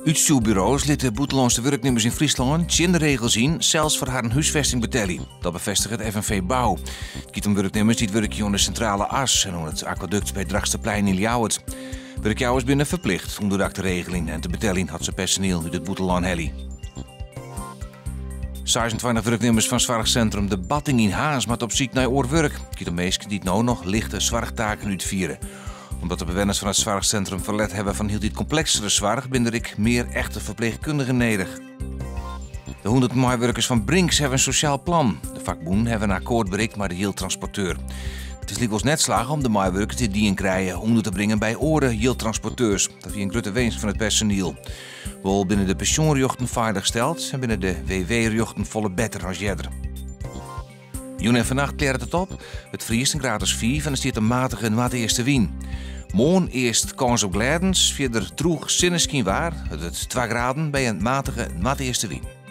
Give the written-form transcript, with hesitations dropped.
Uitstuurbureaus lieten buitenlandse werknemers in Friesland geen regels zien, zelfs voor haar huisvesting betellen. Dat bevestigt het FNV Bouw. Het gaat om werknemers die werken aan de centrale as en aan het aquaduct bij Dragsterplein in Ljouwert. Werkjouwers binnen verplicht om door de regeling en te betellen had ze personeel uit het buitenland heli. 26 werknemers van het zorgcentrum De Batting in Haas maar op ziek naar oorwerk. Het gaat om mensen die nou nog lichte zorgtaken uitvieren. Omdat de bewoners van het zorgcentrum verlet hebben van heel dit complexere zorg, ben ik meer echte verpleegkundigen nodig. De 100 medewerkers van Brinks hebben een sociaal plan. De vakbonden hebben een akkoord bereikt met de yield-transporteur. Het is liever net slagen om de medewerkers die dienen krijgen onder te brengen bij oren yield-transporteurs. Dat is een grote wens van het personeel. Wel binnen de pensioenrechten veilig stelt en binnen de WW-rechten volle beter als jeder. Joen en vannacht kleert het op. Het vriest een graad 4 en er staat een matige en eerste wien. Morgen eerst kans op glijdens, verder droeg zinneschien waar. Het 2 graden bij een matige eerste wien.